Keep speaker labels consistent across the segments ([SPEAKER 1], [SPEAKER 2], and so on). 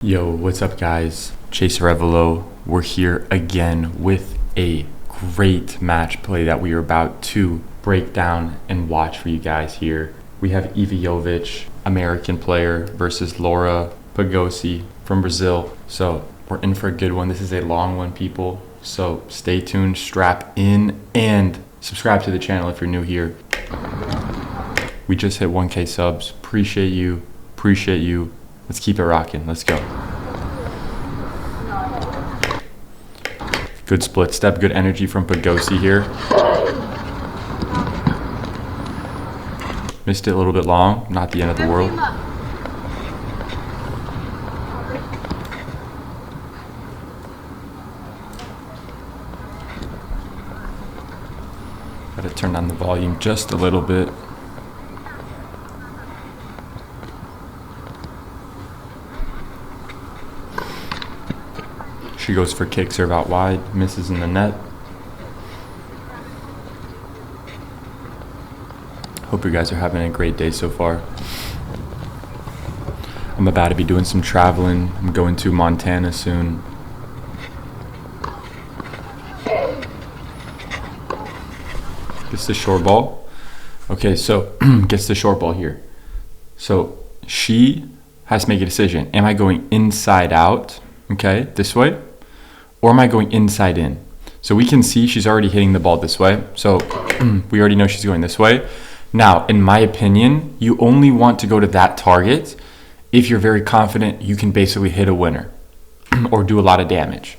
[SPEAKER 1] Yo, what's up guys? Chase Revelo. We're here again with a great match play that we are about to break down and watch for you guys here. We have Iva Jovic, American player, versus Laura Pigossi from Brazil. So we're in for a good one. This is a long one, people. So stay tuned, strap in, and subscribe to the channel if you're new here. We just hit 1K subs. Appreciate you. Let's keep it rocking. Let's go. Good split step, good energy from Pigossi here. Missed it a little bit long, not the end of the world. Gotta turn down the volume just a little bit. She goes for kick serve out wide, misses in the net. Hope you guys are having a great day so far. I'm about to be doing some traveling. I'm going to Montana soon. Gets the short ball. Okay, so gets the short ball here. So she has to make a decision. Am I going inside out, okay, this way? Or am I going inside in? So we can see she's already hitting the ball this way. So we already know she's going this way. Now, in my opinion, you only want to go to that target if you're very confident you can basically hit a winner or do a lot of damage,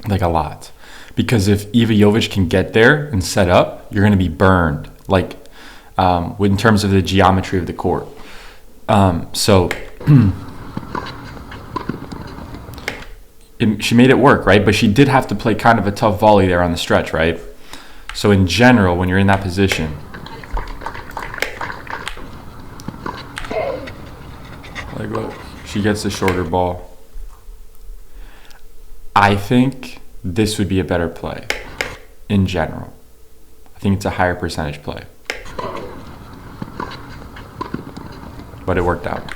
[SPEAKER 1] like a lot. Because if Iva Jovic can get there and set up, you're going to be burned, like in terms of the geometry of the court. She made it work, right? But she did have to play kind of a tough volley there on the stretch, right? So in general, when you're in that position, like look, she gets the shorter ball. I think this would be a better play in general. I think it's a higher percentage play. But it worked out.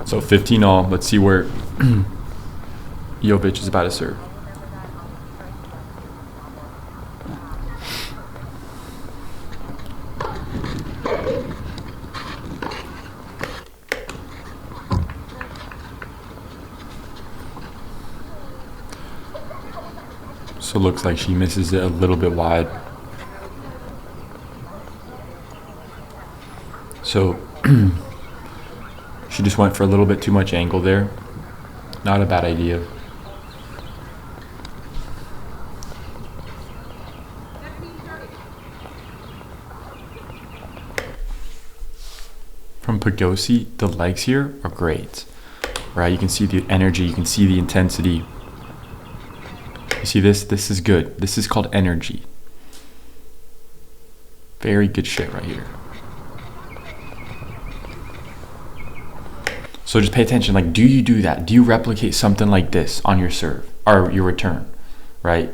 [SPEAKER 1] So 15-all. Let's see where Jovic is about to serve. So it looks like she misses it a little bit wide. So she just went for a little bit too much angle there. Not a bad idea. From Pigossi, the legs here are great. Right, you can see the energy, you can see the intensity. You see this? This is good. This is called energy. Very good shit right here. So just pay attention, like, do you do that? Do you replicate something like this on your serve or your return, right?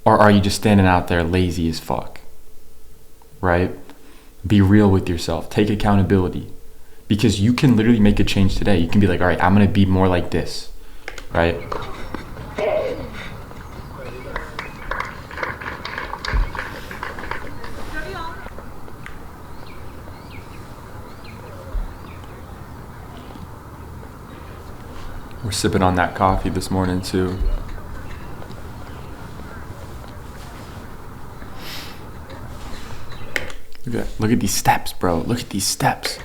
[SPEAKER 1] Or are you just standing out there lazy as fuck, right? Be real with yourself. Take accountability, because you can literally make a change today. You can be like, all right, I'm going to be more like this, right? We're sipping on that coffee this morning too. Look at these steps, bro. Look at these steps.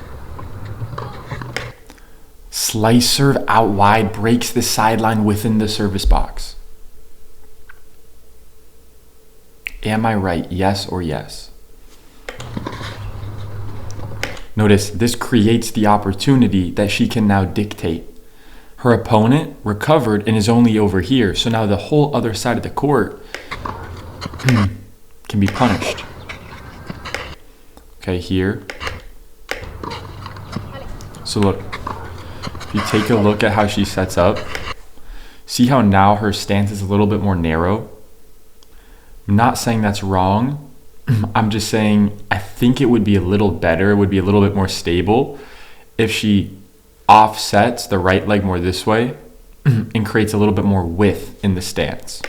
[SPEAKER 1] Slice serve out wide, breaks the sideline within the service box. Am I right? Yes or yes? Notice this creates the opportunity that she can now dictate. Her opponent recovered and is only over here. So now the whole other side of the court can be punished. Okay, here. So look, if you take a look at how she sets up, see how now her stance is a little bit more narrow? I'm not saying that's wrong. I'm just saying I think it would be a little better. It would be a little bit more stable if she offsets the right leg more this way and creates a little bit more width in the stance.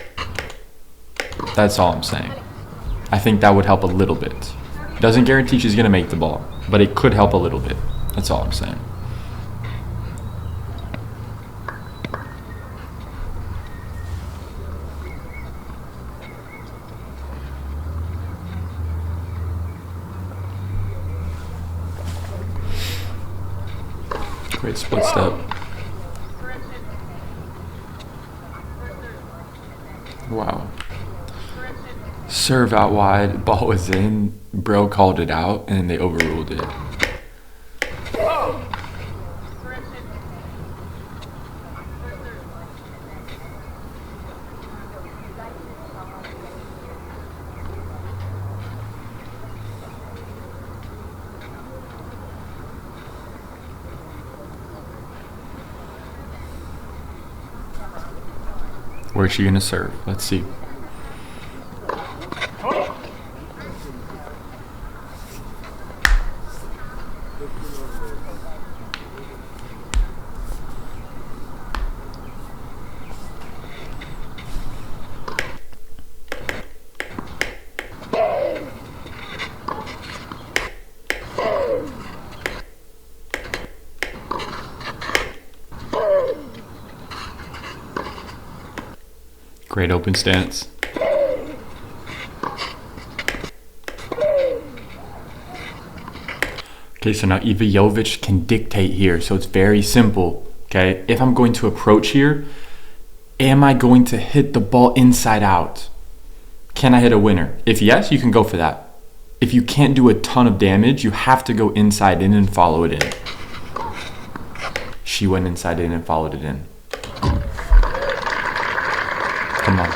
[SPEAKER 1] That's all I'm saying. I think that would help a little bit. Doesn't guarantee she's going to make the ball, but it could help a little bit. That's all I'm saying. Great split step. Wow. Serve out wide, ball was in, bro called it out, and they overruled it. Where's she gonna serve? Let's see. Great open stance. Okay, so now Iva Jovic can dictate here. So it's very simple. Okay, if I'm going to approach here, am I going to hit the ball inside out? Can I hit a winner? If yes, you can go for that. If you can't do a ton of damage, you have to go inside in and follow it in. She went inside in and followed it in. Come on.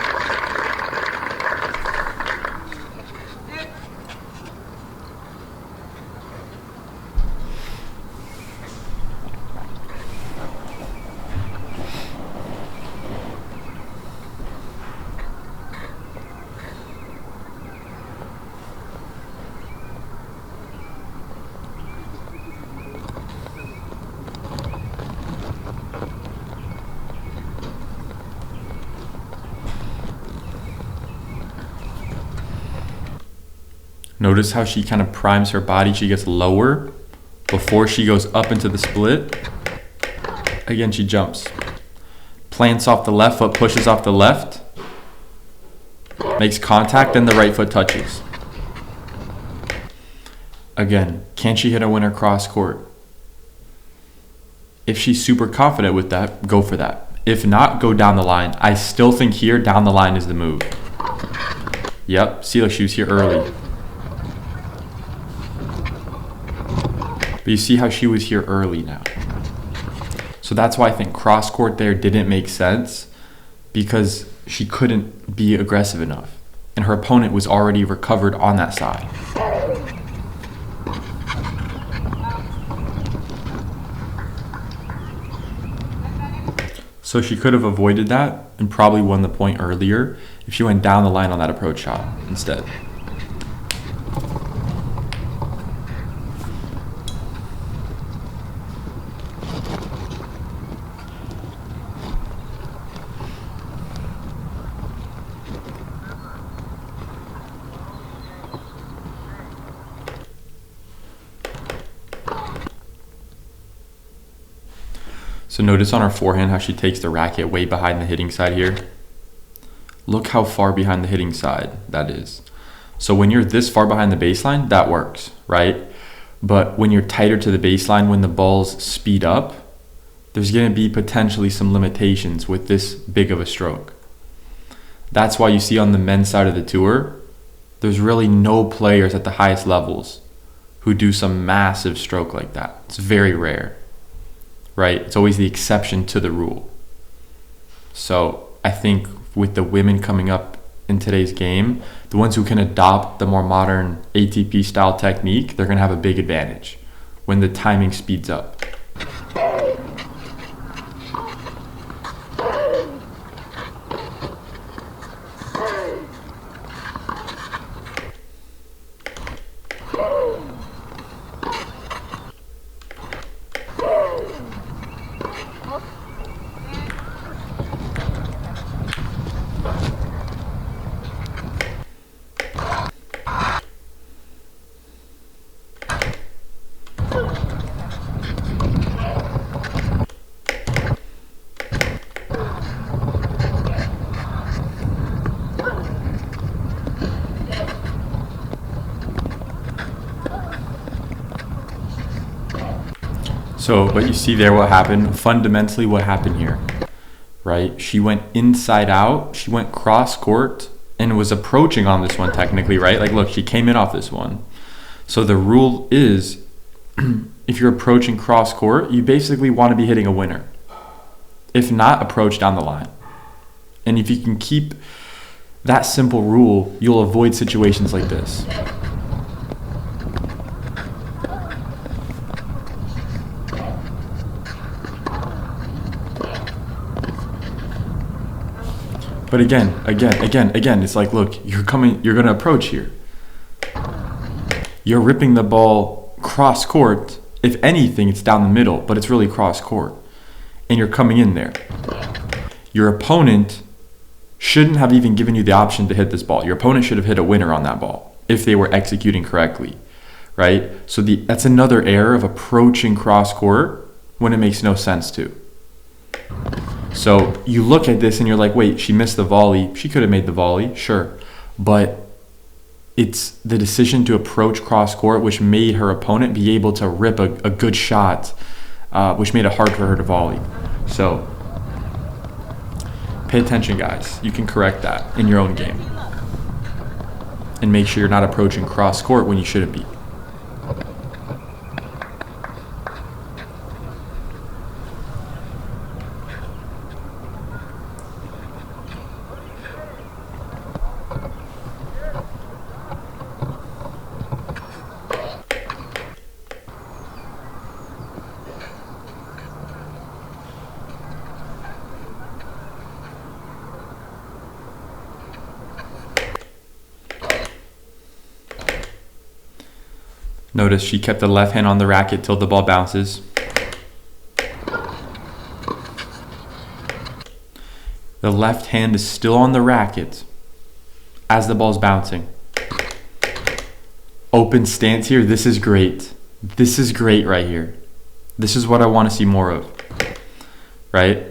[SPEAKER 1] Notice how she kind of primes her body. She gets lower before she goes up into the split. Again, she jumps. Plants off the left foot, pushes off the left. Makes contact, and the right foot touches. Again, can she hit a winner cross court? If she's super confident with that, go for that. If not, go down the line. I still think here, down the line is the move. Yep, see, like she was here early. But you see how she was here early now. So that's why I think cross court there didn't make sense, because she couldn't be aggressive enough. And her opponent was already recovered on that side. So she could have avoided that and probably won the point earlier if she went down the line on that approach shot instead. So notice on her forehand how she takes the racket way behind the hitting side here. Look how far behind the hitting side that is. So when you're this far behind the baseline, that works, right? But when you're tighter to the baseline, when the balls speed up, there's going to be potentially some limitations with this big of a stroke. That's why you see on the men's side of the tour, there's really no players at the highest levels who do some massive stroke like that. It's very rare. Right? It's always the exception to the rule. So I think with the women coming up in today's game, the ones who can adopt the more modern ATP style technique, they're going to have a big advantage when the timing speeds up. So, but you see there what happened, fundamentally what happened here, right? She went inside out, she went cross court and was approaching on this one technically, right? Like, look, she came in off this one. So the rule is, if you're approaching cross court, you basically want to be hitting a winner. If not, approach down the line. And if you can keep that simple rule, you'll avoid situations like this. But again, it's like, look, you're going to approach here. You're ripping the ball cross court. If anything, it's down the middle, but it's really cross court. And you're coming in there. Your opponent shouldn't have even given you the option to hit this ball. Your opponent should have hit a winner on that ball if they were executing correctly, right? So that's another error of approaching cross court when it makes no sense to. So you look at this and you're like, wait, she missed the volley. She could have made the volley, sure. But it's the decision to approach cross court which made her opponent be able to rip a good shot, which made it hard for her to volley. So pay attention, guys. You can correct that in your own game. And make sure you're not approaching cross court when you shouldn't be. Notice she kept the left hand on the racket till the ball bounces. The left hand is still on the racket as the ball's bouncing. Open stance here. This is great. This is great right here. This is what I want to see more of. Right?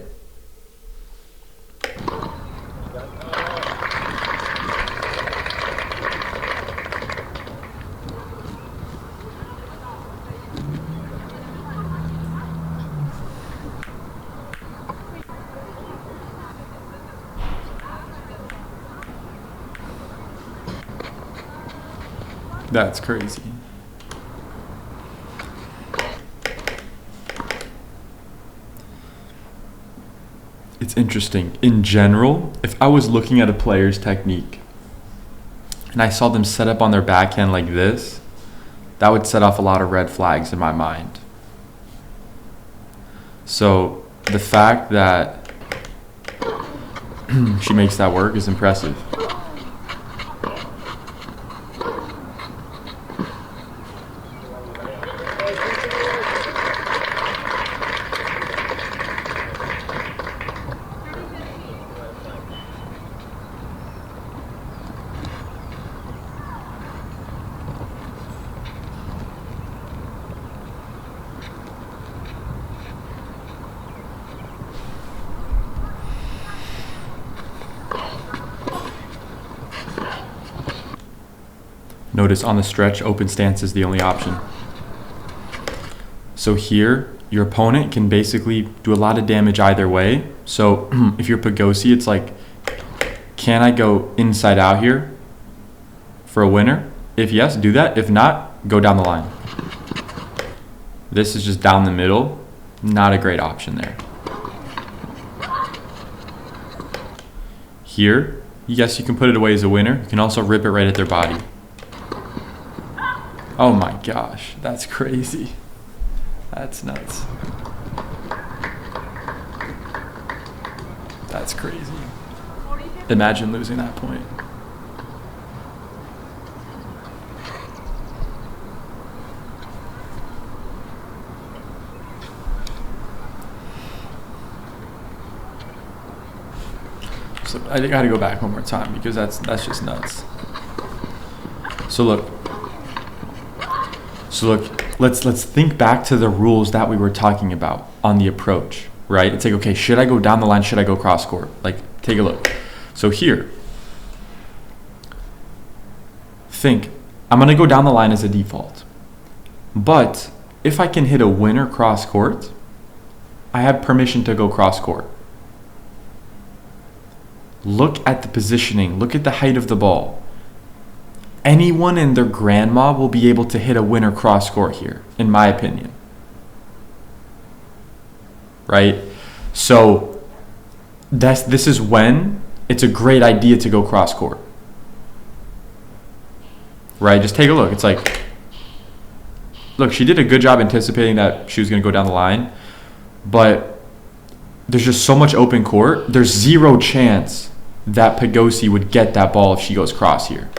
[SPEAKER 1] That's crazy. It's interesting. In general, if I was looking at a player's technique and I saw them set up on their backhand like this, that would set off a lot of red flags in my mind. So the fact that she makes that work is impressive. Notice on the stretch, open stance is the only option. So here, your opponent can basically do a lot of damage either way. So if you're Pigossi, it's like, can I go inside out here for a winner? If yes, do that. If not, go down the line. This is just down the middle. Not a great option there. Here, yes, you can put it away as a winner. You can also rip it right at their body. Oh my gosh, that's crazy. That's nuts. That's crazy. Imagine losing that point. So I gotta go back one more time because that's just nuts. So look, let's think back to the rules that we were talking about on the approach, right? It's like, okay, should I go down the line? Should I go cross court? Like, take a look. So here, think, I'm going to go down the line as a default. But if I can hit a winner cross court, I have permission to go cross court. Look at the positioning. Look at the height of the ball. Anyone and their grandma will be able to hit a winner cross court here, in my opinion. Right? So this is when it's a great idea to go cross court. Right? Just take a look. It's like, look, she did a good job anticipating that she was going to go down the line, but there's just so much open court. There's zero chance that Pigossi would get that ball if she goes cross here.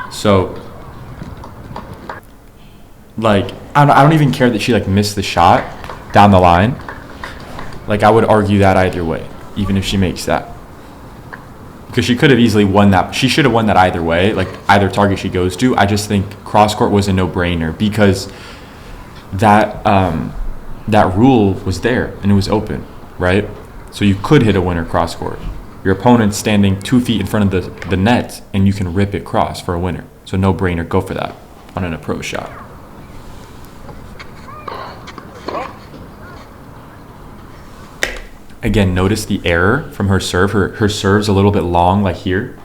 [SPEAKER 1] So, like, I don't even care that she, like, missed the shot down the line. Like, I would argue that either way, even if she makes that. Because she could have easily won that. She should have won that either way, like, either target she goes to. I just think cross-court was a no-brainer because that rule was there, and it was open, right? So you could hit a winner cross-court. Your opponent's standing 2 feet in front of the net, and you can rip it cross for a winner. So no-brainer, go for that on an approach shot. Again, notice the error from her serve. Her serve's a little bit long, like here.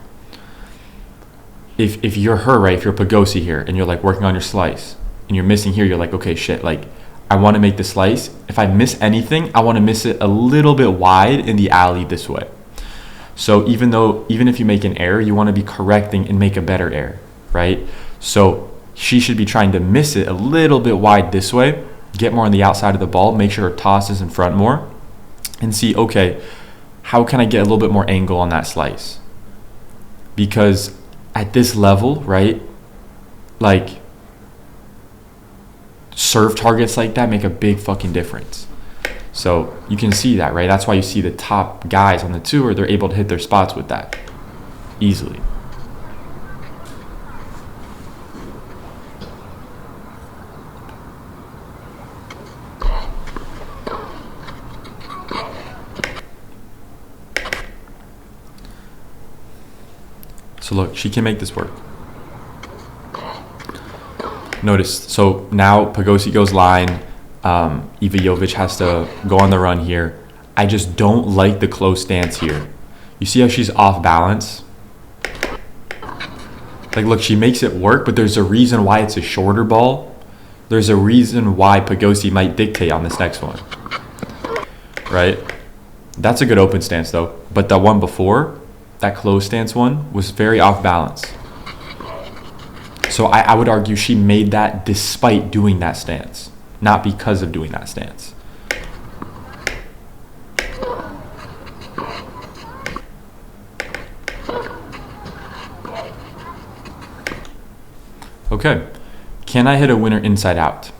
[SPEAKER 1] If you're her, right, if you're Pigossi here, and you're like working on your slice, and you're missing here, you're like, okay, shit, like, I want to make the slice. If I miss anything, I want to miss it a little bit wide in the alley this way. So even if you make an error, you want to be correcting and make a better error, right? So she should be trying to miss it a little bit wide this way, get more on the outside of the ball, make sure her toss is in front more, and see, okay, how can I get a little bit more angle on that slice? Because at this level, right, like, serve targets like that make a big fucking difference. So you can see that, right? That's why you see the top guys on the tour, they're able to hit their spots with that easily. So look, she can make this work. Notice, so now Pigossi goes line. Iva Jovic has to go on the run here. I just don't like the close stance here. You see how she's off balance? Like, look, she makes it work, but there's a reason why it's a shorter ball. There's a reason why Pigossi might dictate on this next one. Right? That's a good open stance, though. But the one before, that close stance one, was very off balance. So I would argue she made that despite doing that stance, not because of doing that stance. Okay, can I hit a winner inside out?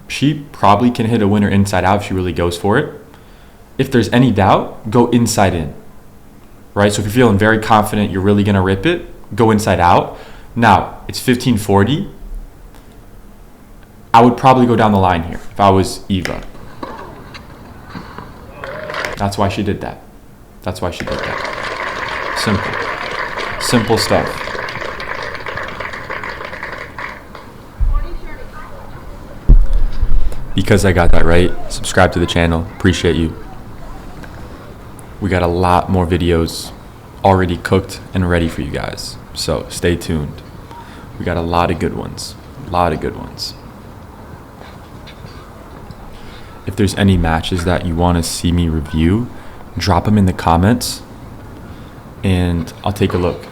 [SPEAKER 1] She probably can hit a winner inside out if she really goes for it. If there's any doubt, go inside in. Right, so if you're feeling very confident you're really gonna rip it, go inside out. Now, it's 1540. I would probably go down the line here if I was Iva. That's why she did that. That's why she did that. Simple stuff. Because I got that right, subscribe to the channel. Appreciate you. We got a lot more videos already cooked and ready for you guys. So stay tuned. We got a lot of good ones. If there's any matches that you want to see me review, drop them in the comments and I'll take a look.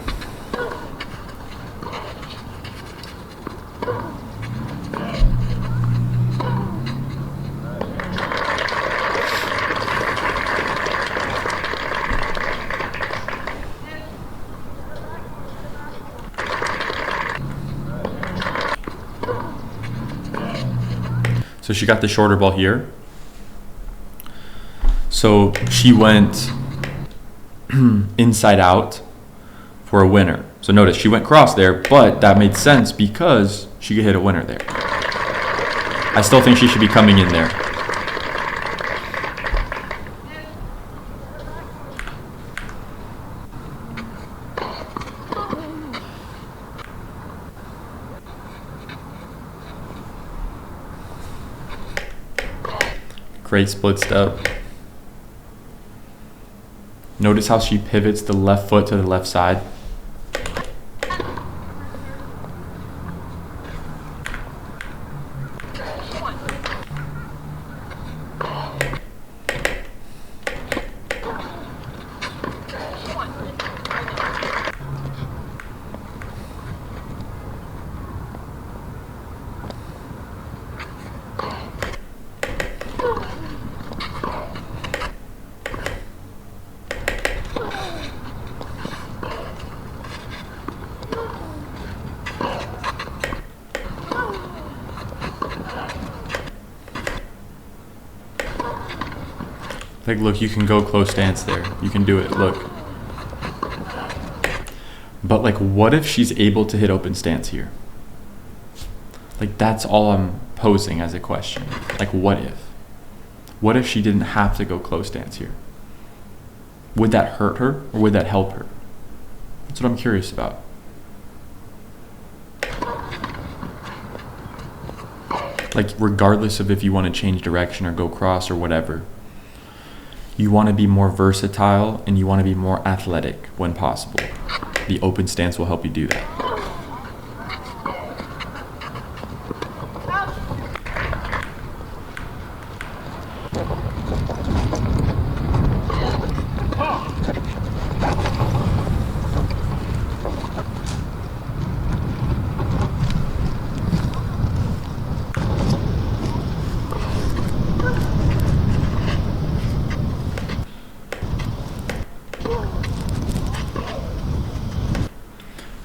[SPEAKER 1] So she got the shorter ball here. So she went inside out for a winner. So notice she went cross there, but that made sense because she could hit a winner there. I still think she should be coming in there. Great split step. Notice how she pivots the left foot to the left side. Like, look, you can go close stance there. You can do it, look. But, like, what if she's able to hit open stance here? Like, that's all I'm posing as a question. Like, what if? What if she didn't have to go close stance here? Would that hurt her or would that help her? That's what I'm curious about. Like, regardless of if you want to change direction or go cross or whatever, you want to be more versatile and you want to be more athletic when possible. The open stance will help you do that.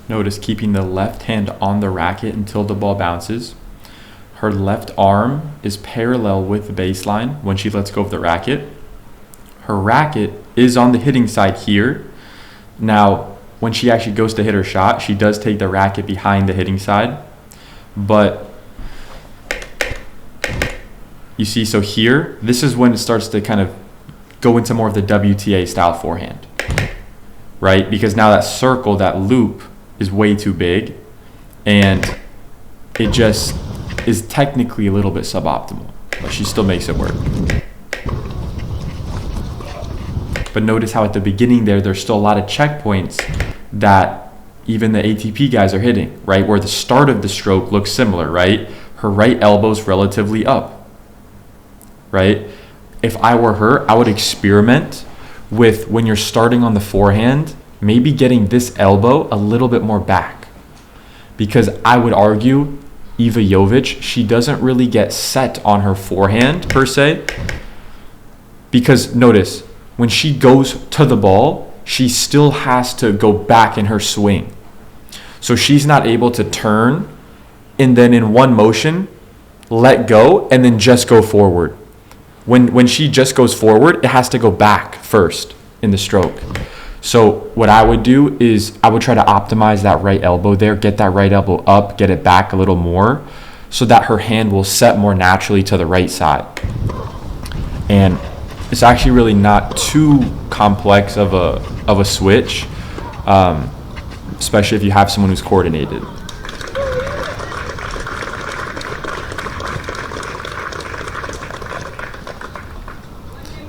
[SPEAKER 1] Notice keeping the left hand on the racket until the ball bounces. Her left arm is parallel with the baseline when she lets go of the racket. Her racket is on the hitting side here. Now, when she actually goes to hit her shot, she does take the racket behind the hitting side. But you see, so here, this is when it starts to kind of go into more of the WTA style forehand, right? Because now that circle, that loop, is way too big, and it just is technically a little bit suboptimal, but she still makes it work. But notice how at the beginning there's still a lot of checkpoints that even the ATP guys are hitting, right? Where the start of the stroke looks similar, right? Her right elbow's relatively up, right? If I were her, I would experiment with, when you're starting on the forehand, maybe getting this elbow a little bit more back. Because I would argue, Iva Jovic, she doesn't really get set on her forehand, per se. Because notice, when she goes to the ball, she still has to go back in her swing. So she's not able to turn and then in one motion, let go, and then just go forward. When she just goes forward, it has to go back first in the stroke. So what I would do is I would try to optimize that right elbow there, get that right elbow up, get it back a little more so that her hand will set more naturally to the right side. And it's actually really not too complex of a switch, especially if you have someone who's coordinated.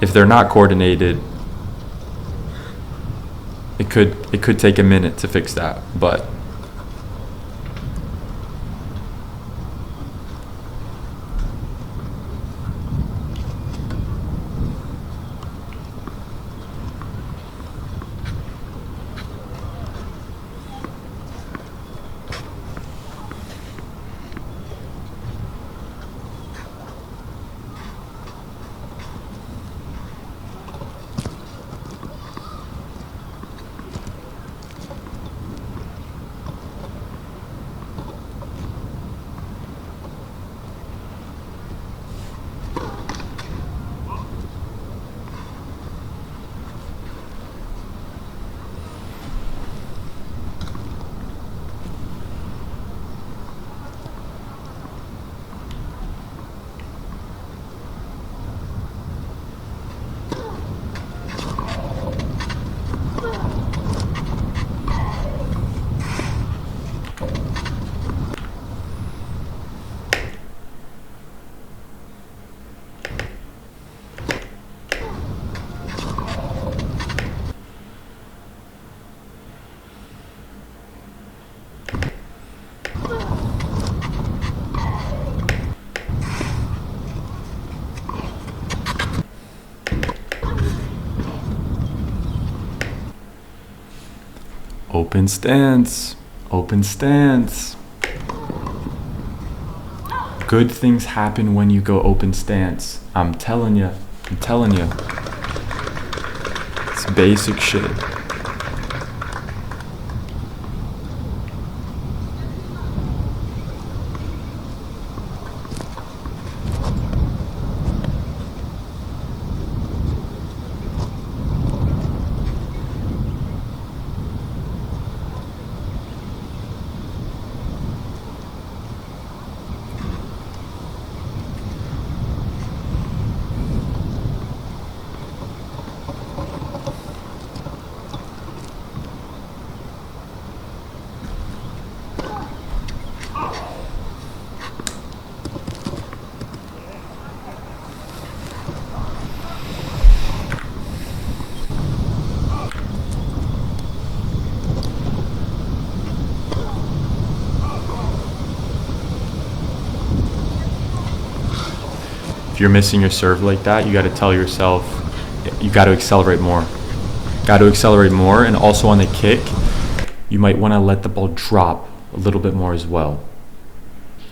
[SPEAKER 1] If they're not coordinated, it could take a minute to fix that, but Open stance. Open stance. Good things happen when you go open stance. I'm telling you. I'm telling you. It's basic shit. If you're missing your serve like that, you got to tell yourself you got to accelerate more. Got to accelerate more, and also on the kick, you might want to let the ball drop a little bit more as well.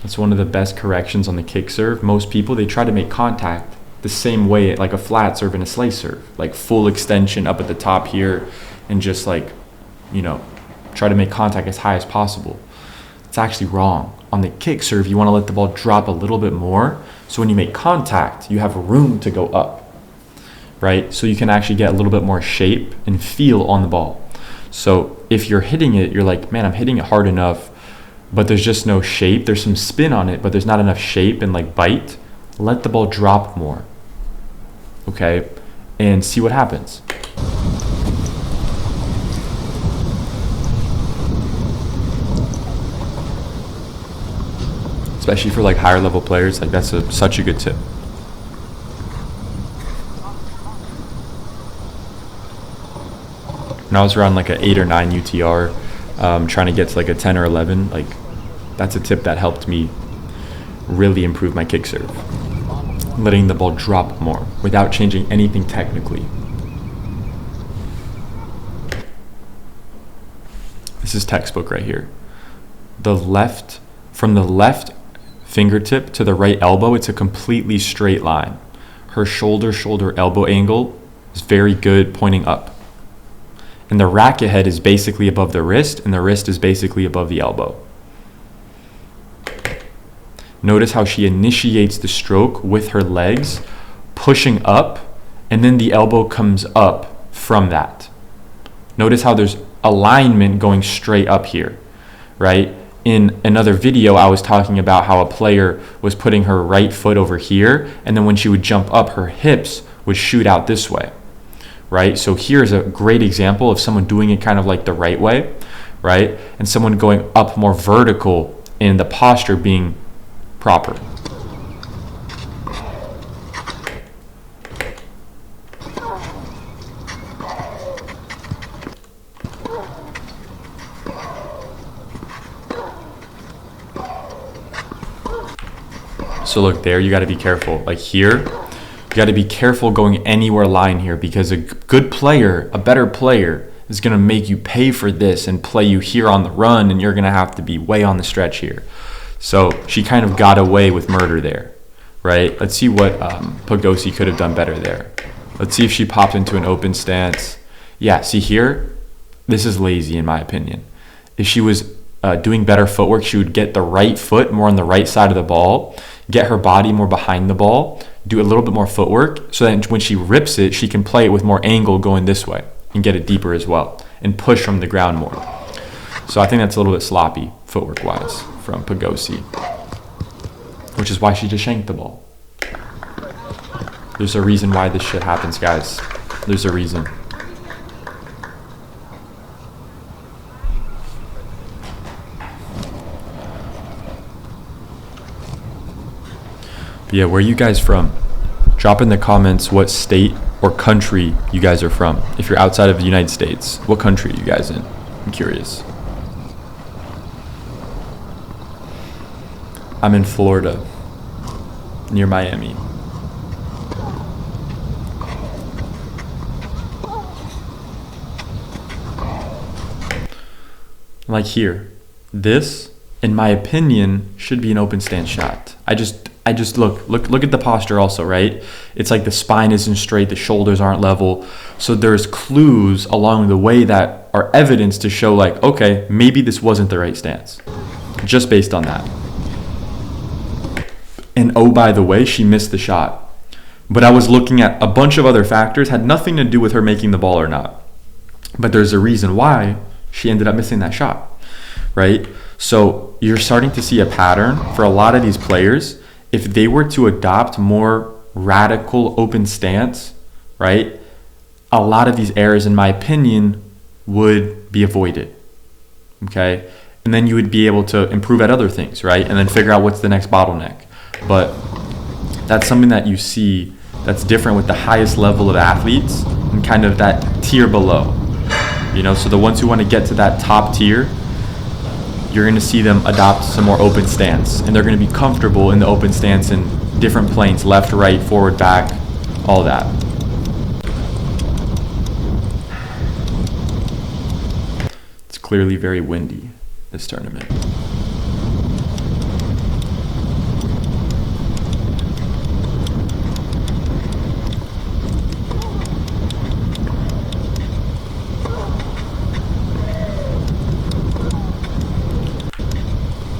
[SPEAKER 1] That's one of the best corrections on the kick serve. Most people, they try to make contact the same way, like a flat serve and a slice serve, like full extension up at the top here, and just like, you know, try to make contact as high as possible. It's actually wrong. On the kick serve, you want to let the ball drop a little bit more, so when you make contact, you have room to go up, right? So you can actually get a little bit more shape and feel on the ball. So if you're hitting it, you're like, man, I'm hitting it hard enough, but there's just no shape. There's some spin on it, but there's not enough shape and like bite. Let the ball drop more, okay? And see what happens. Especially for like higher level players, like that's such a good tip. When I was around like an 8 or 9 UTR, trying to get to like a 10 or 11, like that's a tip that helped me really improve my kick serve. Letting the ball drop more without changing anything technically. This is textbook right here. From the left fingertip to the right elbow, it's a completely straight line. Her shoulder elbow angle is very good, pointing up. And the racket head is basically above the wrist, and the wrist is basically above the elbow. Notice how she initiates the stroke with her legs, pushing up, and then the elbow comes up from that. Notice how there's alignment going straight up here, right? In another video, I was talking about how a player was putting her right foot over here, and then when she would jump up, her hips would shoot out this way, right? So here's a great example of someone doing it kind of like the right way, right? And someone going up more vertical and the posture being proper. So look there, you got to be careful. Like here, you got to be careful going anywhere line here, because a good player, a better player, is going to make you pay for this and play you here on the run, and you're going to have to be way on the stretch here. So she kind of got away with murder there, right? Let's see what Pigossi could have done better there. Let's see if she popped into an open stance. Yeah, see here, this is lazy in my opinion. If she was doing better footwork, she would get the right foot more on the right side of the ball, get her body more behind the ball, do a little bit more footwork, so that when she rips it, she can play it with more angle going this way and get it deeper as well and push from the ground more. So I think that's a little bit sloppy footwork wise from Pigossi, which is why she just shanked the ball. There's a reason why this shit happens, guys. There's a reason. But yeah, where are you guys from? Drop in the comments what state or country you guys are from. If you're outside of the United States, what country are you guys in? I'm curious. I'm in Florida, near Miami. Like here, this, in my opinion, should be an open stance shot. I just look at the posture also, right? It's like the spine isn't straight, the shoulders aren't level. So there's clues along the way that are evidence to show like, okay, maybe this wasn't the right stance, just based on that. And oh, by the way, she missed the shot. But I was looking at a bunch of other factors, had nothing to do with her making the ball or not. But there's a reason why she ended up missing that shot, right? So you're starting to see a pattern for a lot of these players. If they were to adopt more radical open stance, right, a lot of these errors, in my opinion, would be avoided, okay? And then you would be able to improve at other things, right? And then figure out what's the next bottleneck. But that's something that you see that's different with the highest level of athletes and kind of that tier below. You know, so the ones who want to get to that top tier, you're going to see them adopt some more open stance. And they're going to be comfortable in the open stance in different planes, left, right, forward, back, all that. It's clearly very windy, this tournament.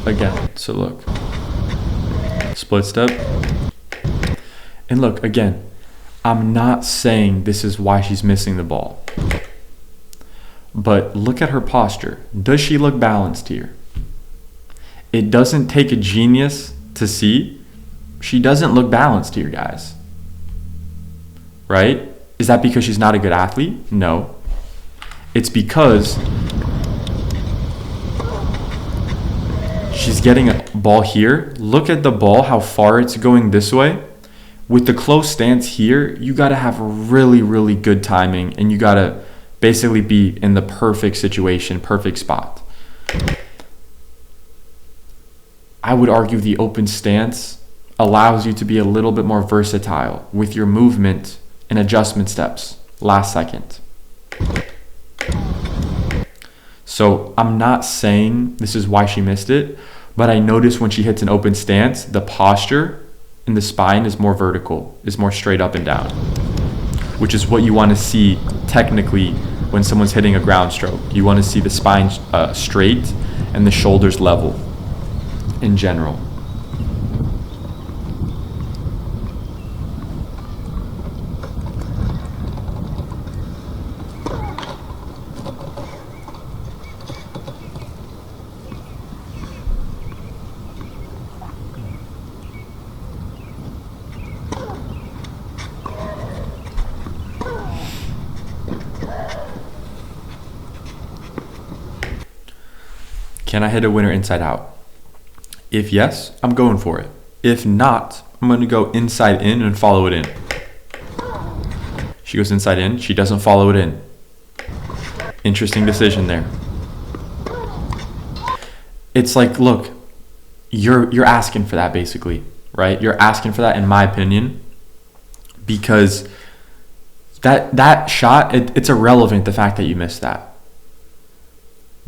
[SPEAKER 1] Again, so look, split step, and look, again, I'm not saying this is why she's missing the ball, but look at her posture. Does she look balanced here? It doesn't take a genius to see she doesn't look balanced here, guys, right? Is that because she's not a good athlete? No. It's because she's getting a ball here. Look at the ball, how far it's going this way. With the close stance here, you got to have really, really good timing, and you got to basically be in the perfect situation, perfect spot. I would argue the open stance allows you to be a little bit more versatile with your movement and adjustment steps last second. So I'm not saying this is why she missed it, but I noticed when she hits an open stance, the posture in the spine is more vertical, is more straight up and down, which is what you want to see technically when someone's hitting a ground stroke. You want to see the spine straight and the shoulders level in general. Can I hit a winner inside out? If yes, I'm going for it. If not, I'm going to go inside in and follow it in. She goes inside in. She doesn't follow it in. Interesting decision there. It's like, look, you're asking for that basically, right? You're asking for that, in my opinion, because that shot, it's irrelevant, the fact that you missed that.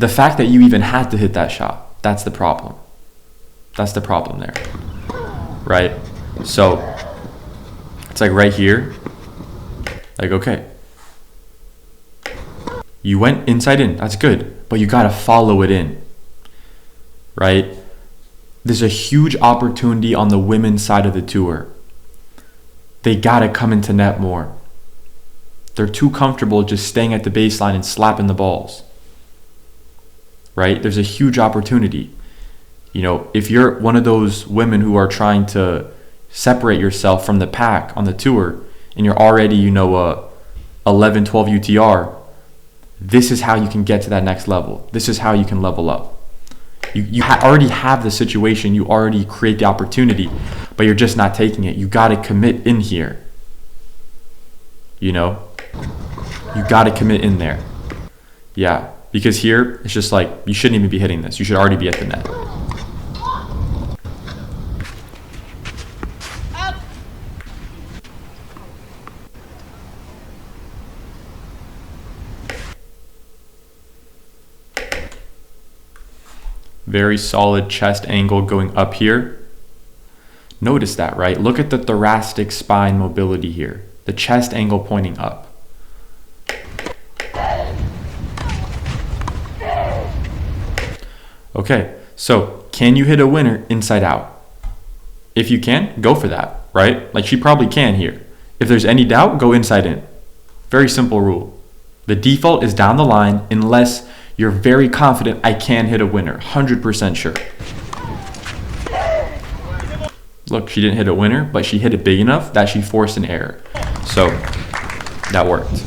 [SPEAKER 1] The fact that you even had to hit that shot, that's the problem. That's the problem there, right? So it's like right here, like, okay, you went inside in, that's good, but you got to follow it in, right? There's a huge opportunity on the women's side of the tour. They got to come into net more. They're too comfortable just staying at the baseline and slapping the balls. Right? There's a huge opportunity. You know, if you're one of those women who are trying to separate yourself from the pack on the tour and you're already, you know, a 11, 12 UTR, this is how you can get to that next level. This is how you can level up. You already have the situation. You already create the opportunity, but you're just not taking it. You got to commit in here. You know? You got to commit in there. Yeah. Because here, it's just like, you shouldn't even be hitting this. You should already be at the net. Very solid chest angle going up here. Notice that, right? Look at the thoracic spine mobility here. The chest angle pointing up. Okay, so can you hit a winner inside out? If you can, go for that, right? Like she probably can here. If there's any doubt, go inside in. Very simple rule. The default is down the line unless you're very confident I can hit a winner, 100% sure. Look, she didn't hit a winner, but she hit it big enough that she forced an error. So that worked.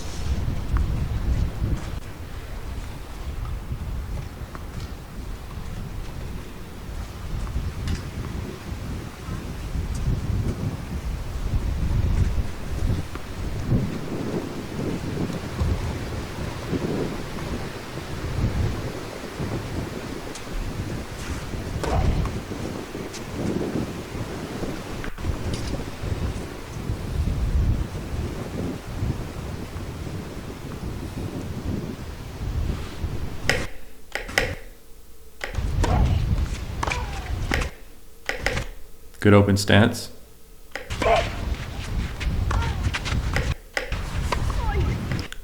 [SPEAKER 1] Good open stance.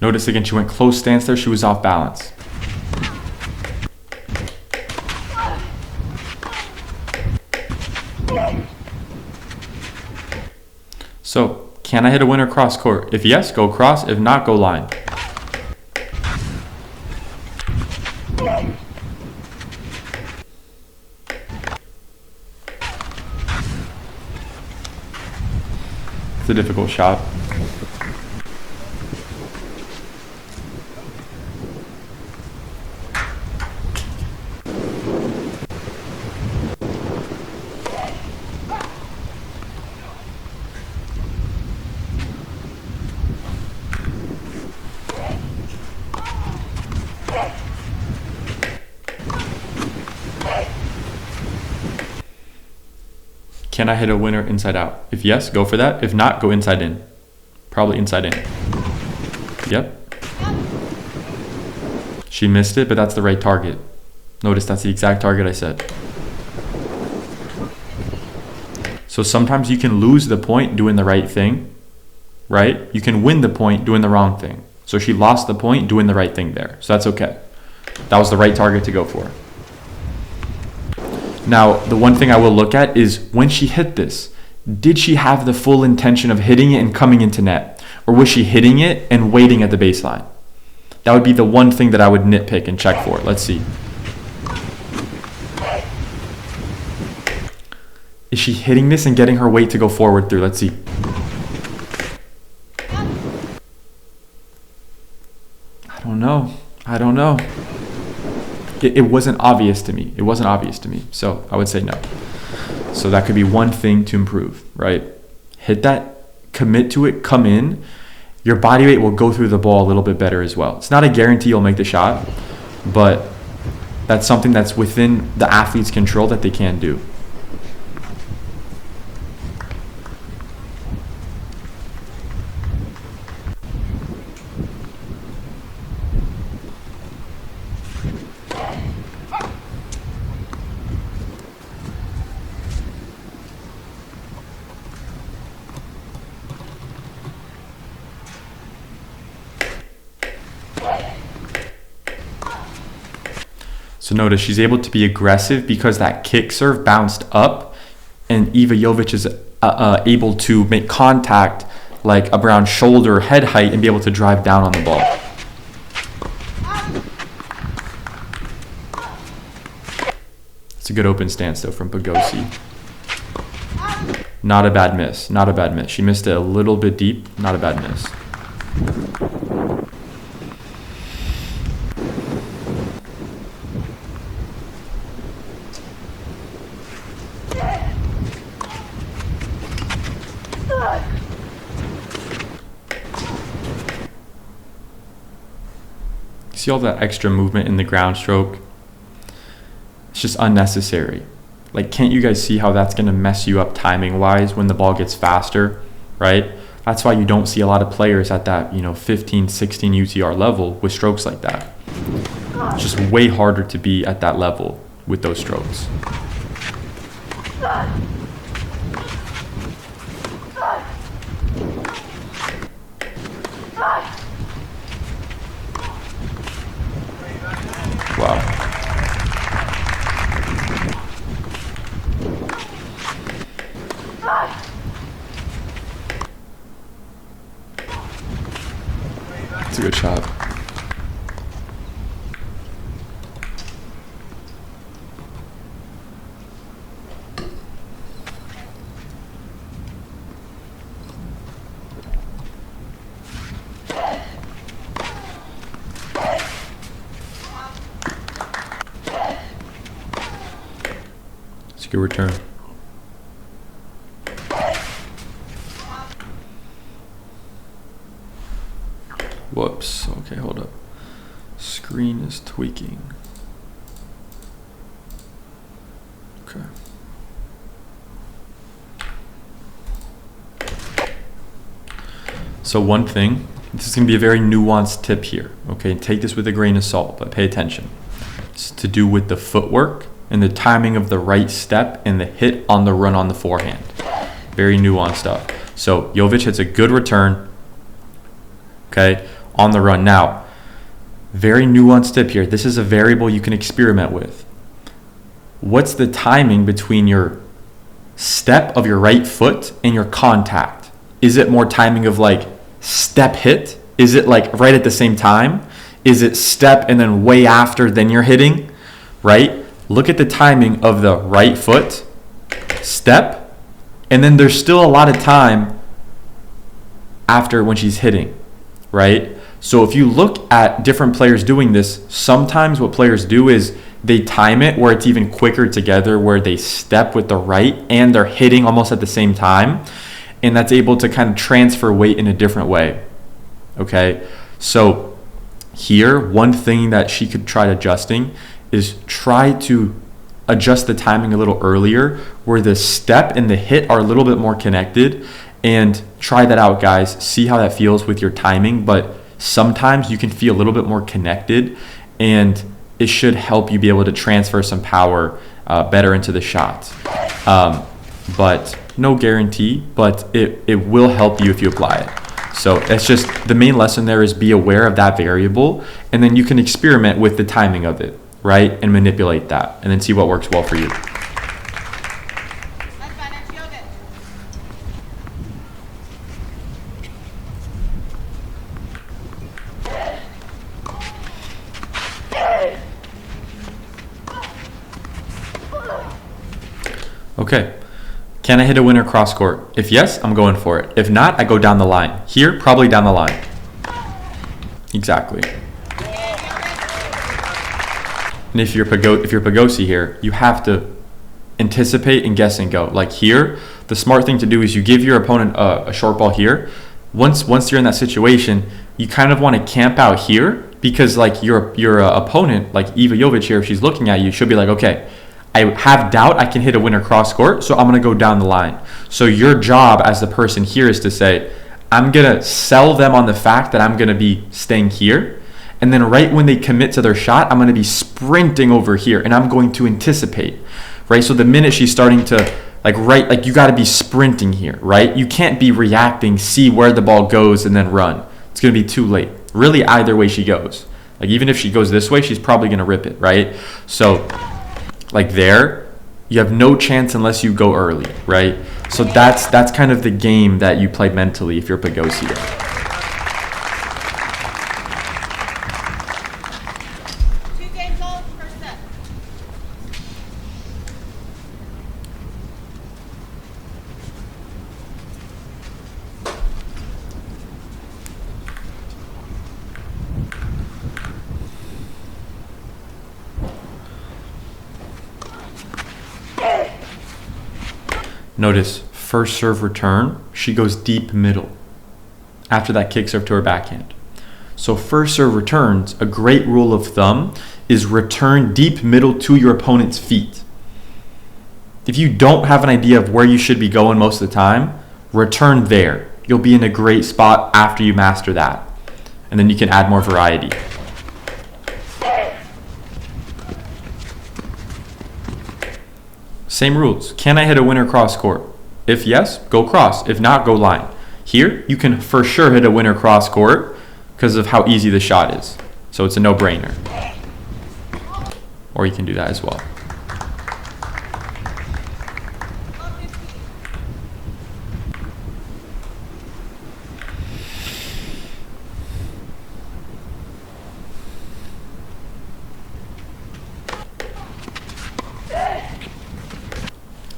[SPEAKER 1] Notice again, she went close stance there. She was off balance. So, can I hit a winner cross court? If yes, go cross. If not, go line. It's a difficult shot. Can I hit a winner inside out? If yes, go for that. If not, go inside in. Probably inside in. Yep. She missed it, but that's the right target. Notice that's the exact target I said. So sometimes you can lose the point doing the right thing, right? You can win the point doing the wrong thing. So she lost the point doing the right thing there. So that's okay. That was the right target to go for. Now, the one thing I will look at is when she hit this, did she have the full intention of hitting it and coming into net? Or was she hitting it and waiting at the baseline? That would be the one thing that I would nitpick and check for. Let's see. Is she hitting this and getting her weight to go forward through? Let's see. I don't know. It wasn't obvious to me. So I would say no. So that could be one thing to improve, right? Hit that, commit to it, come in. Your body weight will go through the ball a little bit better as well. It's not a guarantee you'll make the shot, but that's something that's within the athlete's control that they can do. So notice she's able to be aggressive because that kick serve bounced up and Iva Jovic is able to make contact like around shoulder, head height and be able to drive down on the ball. It's a good open stance though from Pigossi. Not a bad miss. She missed it a little bit deep. Not a bad miss. See all that extra movement in the ground stroke? It's just unnecessary. Like, can't you guys see how that's going to mess you up timing wise when the ball gets faster, right? That's why you don't see a lot of players at that, 15, 16 UTR level with strokes like that. It's just way harder to be at that level with those strokes. Wow. That's a good shot. It's a good return. Whoops. Okay, hold up. Screen is tweaking. Okay. So one thing, this is going to be a very nuanced tip here. Okay, take this with a grain of salt, but pay attention. It's to do with the footwork and the timing of the right step and the hit on the run on the forehand. Very nuanced stuff. So Jovic hits a good return, okay, on the run. Now, very nuanced tip here. This is a variable you can experiment with. What's the timing between your step of your right foot and your contact? Is it more timing of like step hit? Is it like right at the same time? Is it step and then way after then you're hitting, right? Look at the timing of the right foot, step, and then there's still a lot of time after when she's hitting, right? So if you look at different players doing this, sometimes what players do is they time it where it's even quicker together, where they step with the right and they're hitting almost at the same time, and that's able to kind of transfer weight in a different way, okay? So here, one thing that she could try adjusting is try to adjust the timing a little earlier, where the step and the hit are a little bit more connected, and try that out, guys. See how that feels with your timing, but sometimes you can feel a little bit more connected, and it should help you be able to transfer some power better into the shot. But no guarantee, but it will help you if you apply it. So that's just the main lesson there, is be aware of that variable, and then you can experiment with the timing of it, right? And manipulate that, and then see what works well for you. Okay, can I hit a winner cross court? If yes, I'm going for it. If not, I go down the line. Here, probably down the line. Exactly. And if you're Pigossi here, you have to anticipate and guess and go. Like here, the smart thing to do is you give your opponent a short ball here. Once you're in that situation, you kind of want to camp out here, because like your opponent, like Iva Jovic here, if she's looking at you, she'll be like, okay, I have doubt I can hit a winner cross court, so I'm going to go down the line. So your job as the person here is to say, I'm going to sell them on the fact that I'm going to be staying here. And then right when they commit to their shot, I'm going to be sprinting over here, and I'm going to anticipate, right? So the minute she's starting to you got to be sprinting here, right? You can't be reacting, see where the ball goes, and then run. It's going to be too late. Really, either way she goes. Like even if she goes this way, she's probably going to rip it, right? So like there, you have no chance unless you go early, right? So that's kind of the game that you play mentally if you're Pigossi. Notice, first serve return, she goes deep middle. After that, kick serve to her backhand. So first serve returns, a great rule of thumb is return deep middle to your opponent's feet. If you don't have an idea of where you should be going most of the time, return there. You'll be in a great spot after you master that. And then you can add more variety. Same rules. Can I hit a winner cross court? If yes, go cross. If not, go line. Here, you can for sure hit a winner cross court because of how easy the shot is. So it's a no-brainer. Or you can do that as well.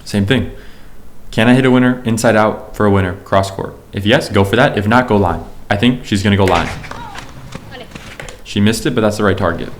[SPEAKER 1] Same thing. Can I hit a winner inside out for a winner cross court? If yes, go for that. If not, go line. I think she's going to go line. She missed it, but that's the right target.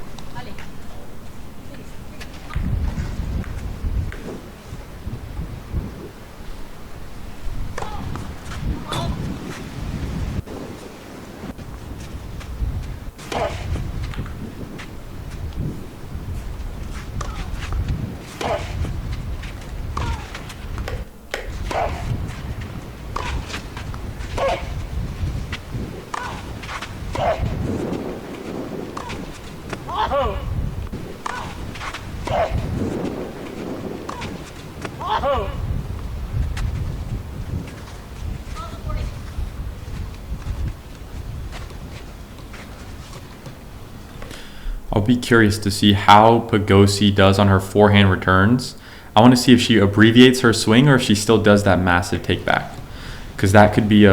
[SPEAKER 1] I'll be curious to see how Pigossi does on her forehand returns. I want to see if she abbreviates her swing or if she still does that massive take back, because that could be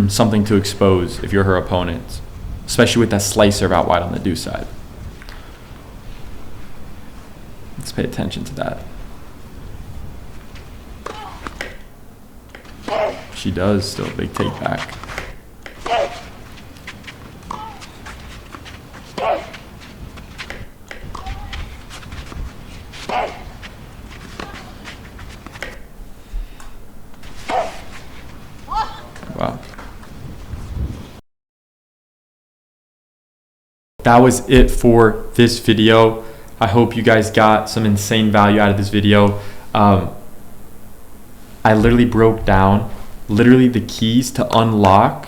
[SPEAKER 1] something to expose if you're her opponent, especially with that slice serve out wide on the deuce side. Let's pay attention to that. She does still a big take back. Wow. That was it for this video. I hope you guys got some insane value out of this video. I literally broke down the keys to unlock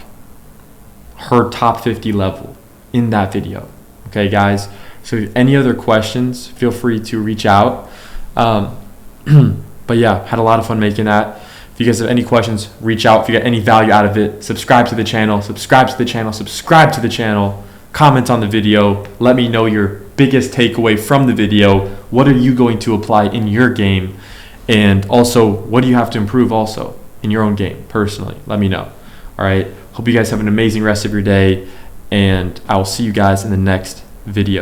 [SPEAKER 1] her top 50 level in that video. Okay, guys. So any other questions, feel free to reach out. But yeah, had a lot of fun making that. If you guys have any questions, reach out. If you got any value out of it, subscribe to the channel, comment on the video. Let me know your biggest takeaway from the video. What are you going to apply in your game? And also, what do you have to improve also in your own game personally? Let me know. All right. Hope you guys have an amazing rest of your day, and I will see you guys in the next video.